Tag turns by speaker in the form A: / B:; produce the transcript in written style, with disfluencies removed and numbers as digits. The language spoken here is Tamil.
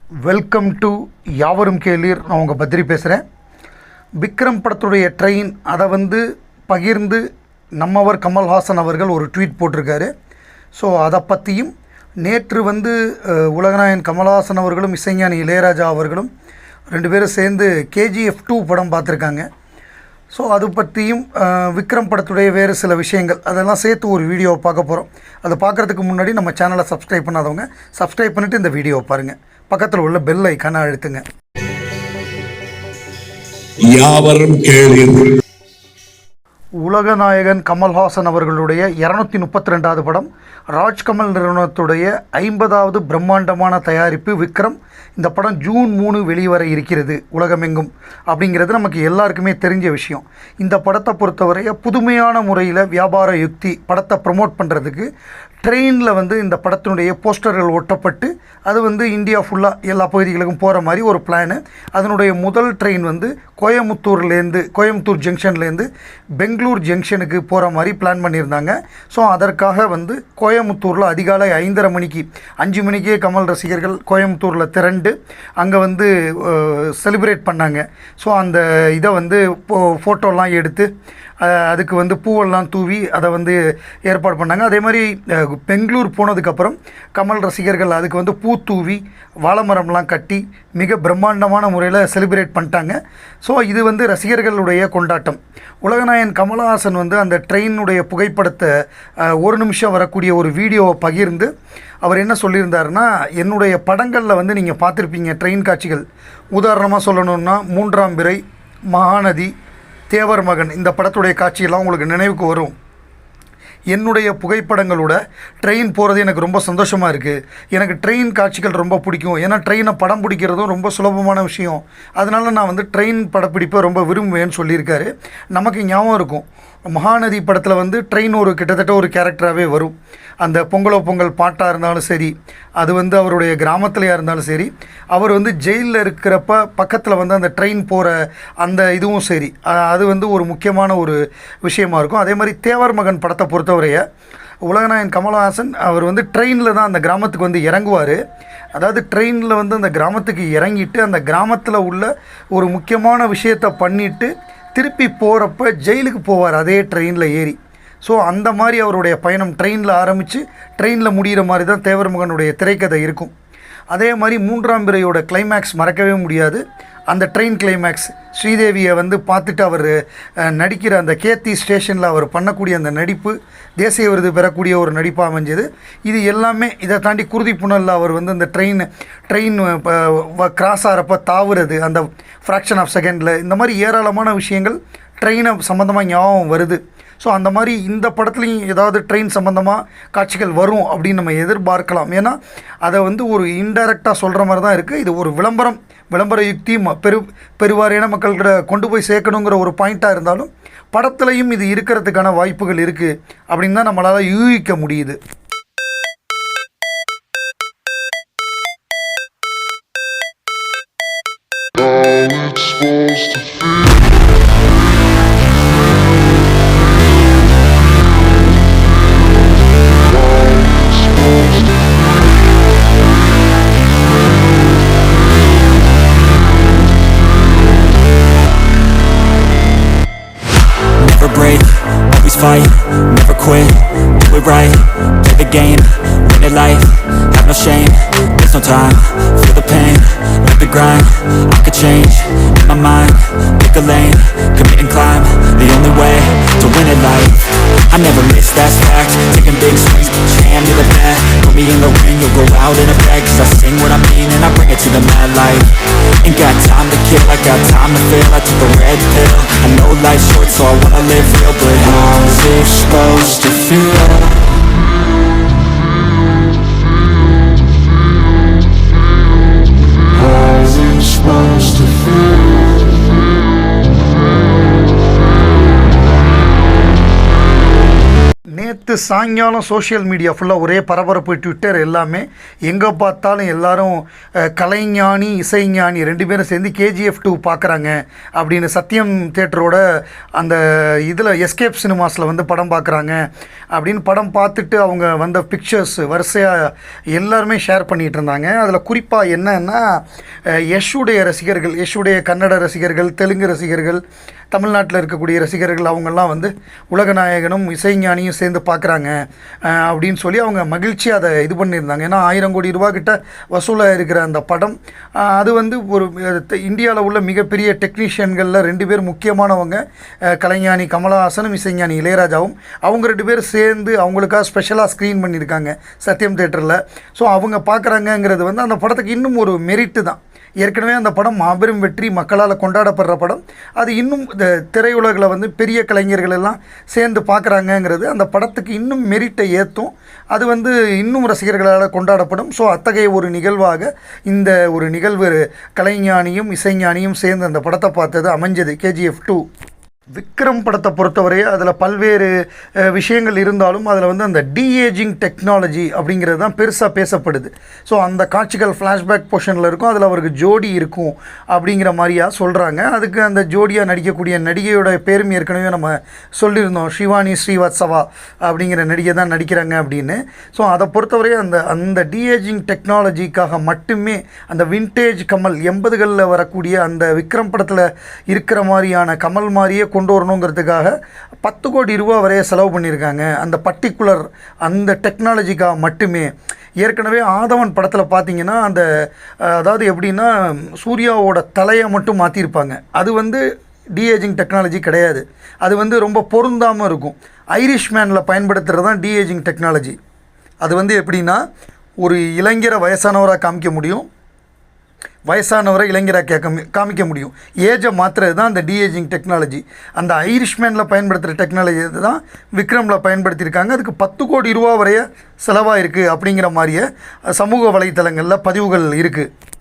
A: வெல்கம் டு யாவரும் கேளீர். நான் உங்கள் பத்ரி பேசுகிறேன். விக்ரம் படத்துடைய ட்ரெயின் அதை பகிர்ந்து நம்மவர் கமல்ஹாசன் அவர்கள் ஒரு ட்வீட் போட்டிருக்காரு. ஸோ அதை பற்றியும் நேற்று உலகநாயகன் கமல்ஹாசன் அவர்களும் இசைஞானி இளையராஜா அவர்களும் ரெண்டு பேரும் சேர்ந்து KGF 2 படம் பார்த்துருக்காங்க. ஸோ அது பற்றியும் விக்ரம் படத்துடைய வேறு சில விஷயங்கள் அதெல்லாம் சேர்த்து ஒரு வீடியோவை பார்க்க போகிறோம். அதை பார்க்குறதுக்கு முன்னாடி நம்ம சேனலை சப்ஸ்கிரைப் பண்ணாதவங்க சப்ஸ்கிரைப் பண்ணிவிட்டு இந்த வீடியோவை பாருங்கள். பக்கத்தில் உள்ள பெல் ஐக்கானை அழுத்துங்க. யாவரும் கேளீர். உலகநாயகன் கமல்ஹாசன் அவர்களுடைய 232வது படம் ராஜ்கமல் நிறுவனத்துடைய 50வது பிரம்மாண்டமான தயாரிப்பு விக்ரம். இந்த படம் ஜூன் 3 வெளிவர இருக்கிறது உலகமெங்கும் அப்படிங்கிறது நமக்கு எல்லாருக்குமே தெரிஞ்ச விஷயம். இந்த படத்தை பொறுத்தவரைய புதுமையான முறையில் வியாபார யுக்தி படத்தை ப்ரமோட் பண்ணுறதுக்கு ட்ரெயினில் இந்த படத்தினுடைய போஸ்டர்கள் ஒட்டப்பட்டு அது இந்தியா ஃபுல்லாக எல்லா பகுதிகளுக்கும் போகிற மாதிரி ஒரு பிளானு. அதனுடைய முதல் ட்ரெயின் கோயம்புத்தூர் ஜங்ஷன்லேருந்து பெங்களூர் ஜங்ஷனுக்கு போகிற மாதிரி பிளான் பண்ணியிருந்தாங்க. ஸோ அதற்காக கோயம்புத்தூரில் அதிகாலை 5:30 மணிக்கு 5 மணிக்கே கமல் ரசிகர்கள் கோயம்புத்தூரில் திரண்டு அங்கே செலிப்ரேட் பண்ணாங்க. ஸோ அந்த இதை ஃபோட்டோலாம் எடுத்து அதுக்கு பூவெல்லாம் தூவி அதை ஏற்பாடு பண்ணாங்க. அதே மாதிரி பெங்களூர் போனதுக்கப்புறம் கமல் ரசிகர்கள் அதுக்கு பூ தூவி வாழைமரம்லாம் கட்டி மிக பிரம்மாண்டமான முறையில் செலிப்ரேட் பண்ணிட்டாங்க. ஸோ இது ரசிகர்களுடைய கொண்டாட்டம். உலகநாயகன் கமல்ஹாசன் அந்த ட்ரெயினுடைய புகைப்படத்தை 1 நிமிஷம் வரக்கூடிய ஒரு வீடியோவை பகிர்ந்து அவர் என்ன சொல்லியிருந்தாருன்னா, என்னுடைய படங்களில் நீங்கள் பார்த்துருப்பீங்க ட்ரெயின் காட்சிகள். உதாரணமாக சொல்லணுன்னா 3ஆம் பிறை, மகாநதி, தேவர் மகன் இந்த படத்துடைய காட்சியெல்லாம் உங்களுக்கு நினைவுக்கு வரும். என்னுடைய புகைப்படங்களோட ட்ரெயின் போகிறது எனக்கு ரொம்ப சந்தோஷமாக இருக்குது. எனக்கு ட்ரெயின் காட்சிகள் ரொம்ப பிடிக்கும். ஏன்னா ட்ரெயினை படம் பிடிக்கிறதும் ரொம்ப சுலபமான விஷயம். அதனால் நான் ட்ரெயின் படப்பிடிப்பை ரொம்ப விரும்புவேன்னு சொல்லியிருக்காரு. நமக்கு ஞாபகம் இருக்கும், மகாநதி படத்தில் ட்ரெயின் கிட்டத்தட்ட ஒரு கேரக்டராகவே வரும். அந்த பொங்கல் பாட்டாக இருந்தாலும் சரி, அது அவருடைய கிராமத்துலையாக இருந்தாலும் சரி, அவர் ஜெயிலில் இருக்கிறப்ப பக்கத்தில் அந்த ட்ரெயின் போகிற அந்த இதுவும் சரி, அது ஒரு முக்கியமான ஒரு விஷயமா இருக்கும். அதே மாதிரி தேவர் மகன் படத்தை பொறுத்தவரைய உலகநாயகன் கமல்ஹாசன் அவர் ட்ரெயினில் தான் அந்த கிராமத்துக்கு இறங்குவார். அதாவது ட்ரெயினில் அந்த கிராமத்துக்கு இறங்கிட்டு அந்த கிராமத்தில் உள்ள ஒரு முக்கியமான விஷயத்தை பண்ணிவிட்டு திருப்பி போகிறப்ப ஜெயிலுக்கு போவார் அதே ட்ரெயினில் ஏறி. ஸோ அந்த மாதிரி அவருடைய பயணம் ட்ரெயினில் ஆரம்பித்து ட்ரெயினில் முடிகிற மாதிரி தான் தேவர் மகனுடைய திரைக்கதை இருக்கும். அதே மாதிரி 3ஆம் பிறையோட கிளைமேக்ஸ் மறக்கவே முடியாது. அந்த ட்ரெயின் கிளைமேக்ஸ் ஸ்ரீதேவியை பார்த்துட்டு அவர் நடிக்கிற அந்த கேத்தி ஸ்டேஷனில் அவர் பண்ணக்கூடிய அந்த நடிப்பு தேசிய விருது பெறக்கூடிய ஒரு நடிப்பாக அமைஞ்சது. இது எல்லாமே இதை தாண்டி குருதி புனலில் அவர் அந்த ட்ரெயின் கிராஸ் ஆகிறப்ப தாவுறது அந்த ஃப்ராக்ஷன் ஆஃப் செகண்டில், இந்த மாதிரி ஏராளமான விஷயங்கள் ட்ரெயினை சம்மந்தமாக ஞாபகம் வருது. ஸோ அந்த மாதிரி இந்த படத்துலையும் ஏதாவது ட்ரெயின் சம்மந்தமாக காட்சிகள் வரும் அப்படின்னு நம்ம எதிர்பார்க்கலாம். ஏன்னா அதை ஒரு இன்டைரக்டாக சொல்கிற மாதிரி தான் இருக்குது. இது ஒரு விளம்பர யுக்தி பெருவாரியான மக்கள்கிட்ட கொண்டு போய் சேர்க்கணுங்கிற ஒரு பாயிண்ட்டாக இருந்தாலும் படத்துலையும் இது இருக்கிறதுக்கான வாய்ப்புகள் இருக்குது அப்படின்னு தான் நம்மளால் யூகிக்க முடியுது.
B: Fight, never quit, do it right, play the game, win it life, have no shame, there's no time, feel the pain, live the grind, I could change, in my mind, pick a lane, commit and climb, the only way to win it life, I never miss, that's fact, taking big swings, put your hand to the bat, put me in the ring, you'll go out in a bag, cause I sing what I mean and I bring it to the mad light, ain't got time to kill, I got time to feel, I took a red pill, I know life's short so I wanna live real, but how's it supposed to feel? How's it supposed to feel?
A: நேற்று சாயங்காலம் சோஷியல் மீடியா ஃபுல்லாக ஒரே பரபரப்பு, ட்விட்டர் எல்லாமே எங்கே பார்த்தாலும் எல்லாரும் கலைஞானி இசைஞானி 2 பேரும் சேர்ந்து KGF 2 பார்க்குறாங்க அப்படின்னு சத்யம் தேட்டரோட அந்த இதில் எஸ்கேப் சினிமாஸில் வந்து படம் பார்க்குறாங்க அப்படின்னு படம் பார்த்துட்டு அவங்க வந்த பிக்சர்ஸ் வரிசையாக எல்லாருமே ஷேர் பண்ணிகிட்டு இருந்தாங்க. அதில் குறிப்பாக என்னன்னா யஷுடைய ரசிகர்கள், யஷுடைய கன்னட ரசிகர்கள், தெலுங்கு ரசிகர்கள், தமிழ்நாட்டில் இருக்கக்கூடிய ரசிகர்கள் அவங்கெல்லாம் வந்து உலகநாயகனும் இசைஞானியும் சேர்ந்து பார்க்குறாங்க அப்படின்னு சொல்லி அவங்க மகிழ்ச்சியாக அதை இது பண்ணியிருந்தாங்க. ஏன்னா 1000 கோடி ரூபா கிட்ட வசூலாக இருக்கிற அந்த படம் அது வந்து ஒரு இந்தியாவில் உள்ள மிகப்பெரிய டெக்னீஷியன்களில் 2 பேர் முக்கியமானவங்க, கலைஞானி கமலஹாசனும் இசைஞானி இளையராஜாவும். அவங்க 2 பேர் சேர்ந்து அவங்களுக்காக ஸ்பெஷலாக ஸ்க்ரீன் பண்ணியிருக்காங்க சத்யம் தேட்டரில். ஸோ அவங்க பார்க்குறாங்கங்கிறது வந்து அந்த படத்துக்கு இன்னும் ஒரு மெரிட்டு தான். ஏற்கனவே அந்த படம் மாபெரும் வெற்றி, மக்களால் கொண்டாடப்படுற படம். அது இன்னும் இந்த திரையுலகில் வந்து பெரிய கலைஞர்கள் எல்லாம் சேர்ந்து பார்க்குறாங்கங்கிறது அந்த படத்துக்கு இன்னும் மெரிட்டை ஏற்றும். அது வந்து இன்னும் ரசிகர்களால் கொண்டாடப்படும். ஸோ அத்தகைய ஒரு நிகழ்வாக இந்த ஒரு நிகழ்வு கலைஞானியும் இசைஞானியும் சேர்ந்து அந்த படத்தை பார்த்தது அமைஞ்சது KGF 2. விக்ரம் படத்தை பொறுத்தவரை அதில் பல்வேறு விஷயங்கள் இருந்தாலும் அதில் வந்து அந்த டீஏஜிங் டெக்னாலஜி அப்படிங்கிறது தான் பெருசாக பேசப்படுது. ஸோ அந்த காட்சிகள் ஃப்ளாஷ்பேக் போர்ஷனில் இருக்கும், அதில் அவருக்கு ஜோடி இருக்கும் அப்படிங்கிற மாதிரியாக சொல்கிறாங்க. அதுக்கு அந்த ஜோடியாக நடிக்கக்கூடிய நடிகையோட பேரும் ஏற்கனவே நம்ம சொல்லியிருந்தோம், ஷிவானி ஸ்ரீவத்சவா அப்படிங்கிற நடிகை தான் நடிக்கிறாங்க அப்படின்னு. ஸோ அதை பொறுத்தவரை அந்த டீஏஜிங் டெக்னாலஜிக்காக மட்டுமே அந்த வின்டேஜ் கமல் 80களில் வரக்கூடிய அந்த விக்ரம் படத்தில் இருக்கிற மாதிரியான கமல் மாதிரியே கொண்டு வரணுங்கிறதுக்காக 10 கோடி ரூபா வரைய செலவு பண்ணியிருக்காங்க. அந்த பர்டிகுலர் அந்த டெக்னாலஜிக்காக மட்டுமே. ஏற்கனவே ஆதவன் படத்தில் பார்த்தீங்கன்னா அந்த அதாவது எப்படின்னா சூர்யாவோட தலையை மட்டும் மாற்றிருப்பாங்க. அது வந்து டீஏஜிங் டெக்னாலஜி கிடையாது. அது வந்து ரொம்ப பொருந்தாமல் இருக்கும். ஐரிஷ் மேனில் பயன்படுத்துகிறது தான் டீஏஜிங் டெக்னாலஜி. அது வந்து எப்படின்னா ஒரு இளைஞரை வயசானவராக காமிக்க முடியும், வயசானவரை இளைஞராக காமிக்க முடியும். ஏஜை மாற்றுறது தான் அந்த டீஏஜிங் டெக்னாலஜி. அந்த ஐரிஷ்மேனில் பயன்படுத்துகிற டெக்னாலஜி தான் விக்ரமில் பயன்படுத்தியிருக்காங்க. அதுக்கு 10 கோடி ரூபா வரைய செலவாக இருக்குது அப்படிங்கிற மாதிரியே சமூக வலைத்தளங்களில் பதிவுகள் இருக்குது.